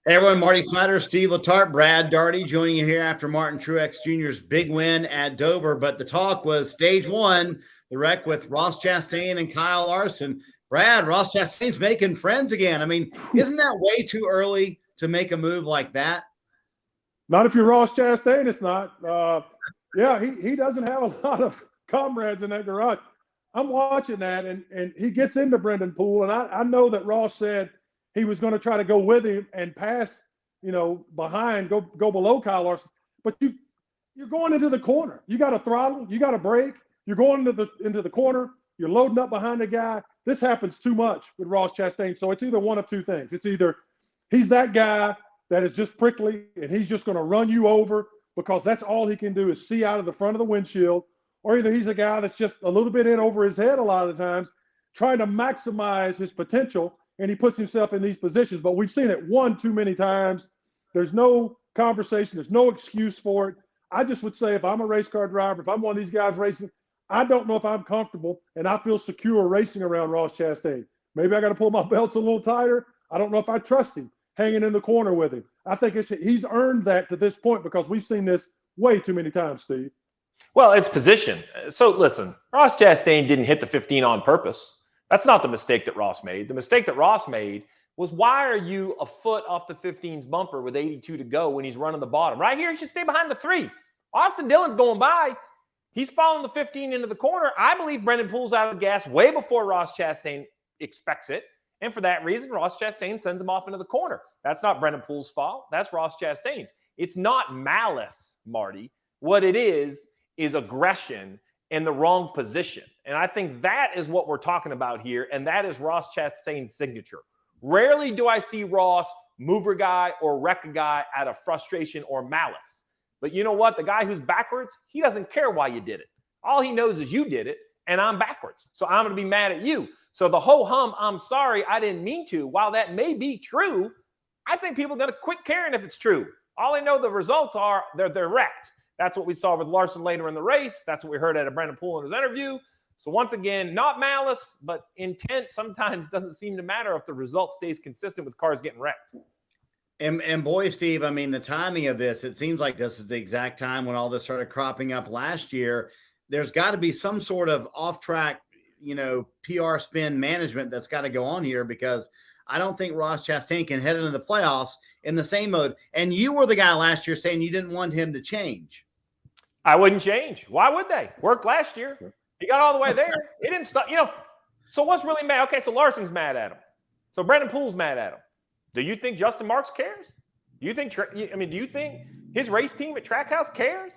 Hey everyone, Marty Snider, Steve Letarte, Brad Daugherty joining you here after Martin Truex Jr.'s big win at Dover. But the talk was stage one, the wreck with Ross Chastain and Kyle Larson. Brad, Ross Chastain's making friends again. I mean, isn't that way too early to make a move like that? Not if you're Ross Chastain, it's not. Yeah, he doesn't have a lot of comrades in that garage. I'm watching that, and he gets into Brendan Poole, and I know that Ross said he was going to try to go with him and pass, behind, go below Kyle Larson. But you're going into the corner. You got to throttle. You got to brake. You're going into the corner. You're loading up behind the guy. This happens too much with Ross Chastain. So it's either one of two things. It's either he's that guy that is just prickly and he's just going to run you over because that's all he can do is see out of the front of the windshield, or either he's a guy that's just a little bit in over his head a lot of the times, trying to maximize his potential, and he puts himself in these positions. But we've seen it one too many times. There's no conversation. There's no excuse for it. I just would say if I'm a race car driver, if I'm one of these guys racing, I don't know if I'm comfortable and I feel secure racing around Ross Chastain. Maybe I got to pull my belts a little tighter. I don't know if I trust him hanging in the corner with him. I think he's earned that to this point because we've seen this way too many times, Steve. Well, it's position. So listen, Ross Chastain didn't hit the 15 on purpose. That's not the mistake that Ross made. The mistake that Ross made was, why are you a foot off the 15's bumper with 82 to go when he's running the bottom? Right here, he should stay behind the 3. Austin Dillon's going by. He's following the 15 into the corner. I believe Brendan Poole's out of gas way before Ross Chastain expects it. And for that reason, Ross Chastain sends him off into the corner. That's not Brendan Poole's fault. That's Ross Chastain's. It's not malice, Marty. What it is aggression in the wrong position. And I think that is what we're talking about here, and that is Ross Chastain's signature. Rarely do I see Ross move a guy or wreck a guy out of frustration or malice. But you know what? The guy who's backwards, he doesn't care why you did it. All he knows is you did it, and I'm backwards. So I'm going to be mad at you. So the whole I'm sorry, I didn't mean to, while that may be true, I think people are going to quit caring if it's true. All they know the results are they're wrecked. That's what we saw with Larson later in the race. That's what we heard out of Brendan Poole in his interview. So once again, not malice, but intent sometimes doesn't seem to matter if the result stays consistent with cars getting wrecked. And boy, Steve, I mean, the timing of this, it seems like this is the exact time when all this started cropping up last year. There's got to be some sort of off-track, PR spin management that's got to go on here, because I don't think Ross Chastain can head into the playoffs in the same mode. And you were the guy last year saying you didn't want him to change. I wouldn't change. Why would they? Worked last year. He got all the way there. It didn't stop. So what's really mad? Okay, so Larson's mad at him. So Brendan Poole's mad at him. Do you think Justin Marks cares? Do you think his race team at Trackhouse cares?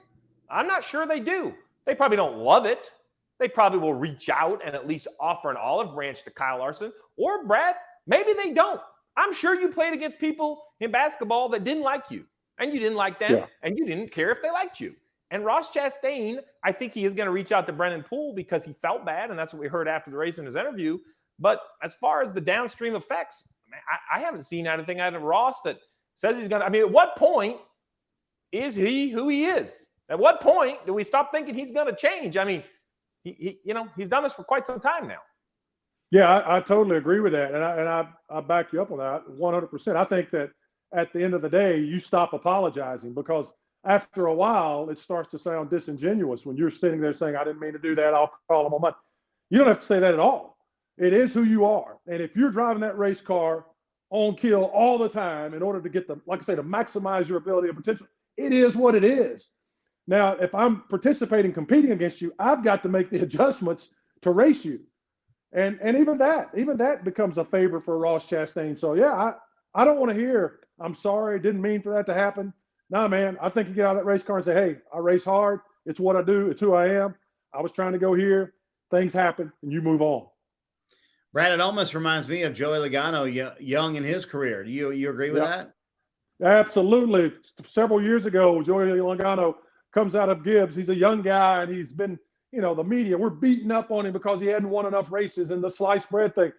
I'm not sure they do. They probably don't love it. They probably will reach out and at least offer an olive branch to Kyle Larson or Brad. Maybe they don't. I'm sure you played against people in basketball that didn't like you, and you didn't like them, and you didn't care if they liked you. And Ross Chastain, I think he is going to reach out to Brendan Poole because he felt bad, and that's what we heard after the race in his interview. But as far as the downstream effects, I haven't seen anything out of Ross that says he's going to. At what point is he who he is? At what point do we stop thinking he's going to change? He's done this for quite some time now. Yeah, I totally agree with that, and I back you up on that 100%. I think that at the end of the day, you stop apologizing, because after a while, it starts to sound disingenuous when you're sitting there saying, I didn't mean to do that, I'll call him on Monday. You don't have to say that at all. It is who you are. And if you're driving that race car on kill all the time in order to get to maximize your ability and potential, it is what it is. Now, if I'm participating, competing against you, I've got to make the adjustments to race you. And even that becomes a favor for Ross Chastain. So, yeah, I don't want to hear, I'm sorry, didn't mean for that to happen. Nah, man, I think you get out of that race car and say, hey, I race hard. It's what I do. It's who I am. I was trying to go here. Things happen, and you move on. Brad, it almost reminds me of Joey Logano young in his career. Do you agree with that? Absolutely. Several years ago, Joey Logano comes out of Gibbs. He's a young guy, and he's been, the media, we're beating up on him because he hadn't won enough races and the sliced bread thing.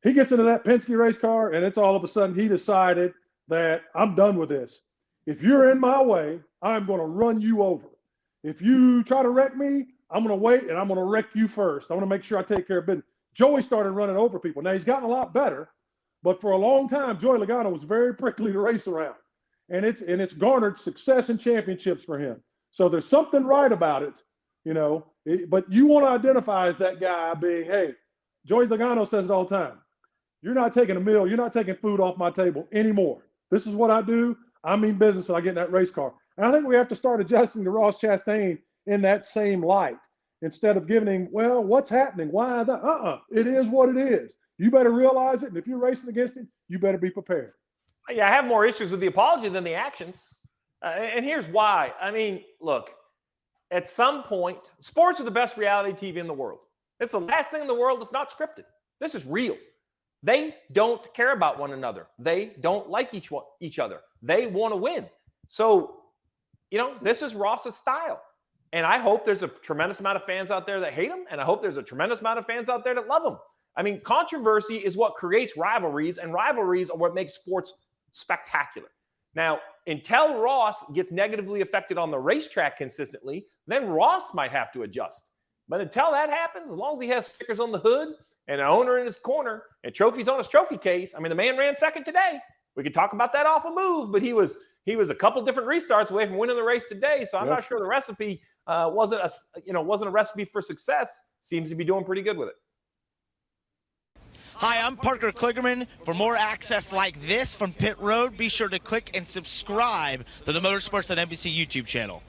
He gets into that Penske race car, and it's all of a sudden he decided that I'm done with this. If you're in my way, I'm going to run you over. If you try to wreck me, I'm going to wait, and I'm going to wreck you first. I want to make sure I take care of business. Joey started running over people. Now, he's gotten a lot better, But for a long time, Joey Logano was very prickly to race around. And it's garnered success and championships for him. So there's something right about it, you know. But you want to identify as that guy being, hey, Joey Logano says it all the time. You're not taking a meal. You're not taking food off my table anymore. This is what I do. I mean business when I get in that race car. And I think we have to start adjusting to Ross Chastain in that same light instead of giving him, well, what's happening? Why that? It is what it is. You better realize it. And if you're racing against him, you better be prepared. Yeah, I have more issues with the apology than the actions. And here's why. I mean, look, at some point, sports are the best reality TV in the world. It's the last thing in the world that's not scripted. This is real. They don't care about one another. They don't like each other. They want to win. So, you know, this is Ross's style. And I hope there's a tremendous amount of fans out there that hate him. And I hope there's a tremendous amount of fans out there that love him. I mean, controversy is what creates rivalries, and rivalries are what makes sports spectacular. Now, until Ross gets negatively affected on the racetrack consistently, then Ross might have to adjust. But until that happens, as long as he has stickers on the hood and an owner in his corner and trophies on his trophy case, I mean, the man ran second today. We could talk about that off a move, but he was a couple different restarts away from winning the race today. So I'm not sure the recipe wasn't a recipe for success. Seems to be doing pretty good with it. Hi, I'm Parker Kligerman. For more access like this from Pit Road, be sure to click and subscribe to the Motorsports on NBC YouTube channel.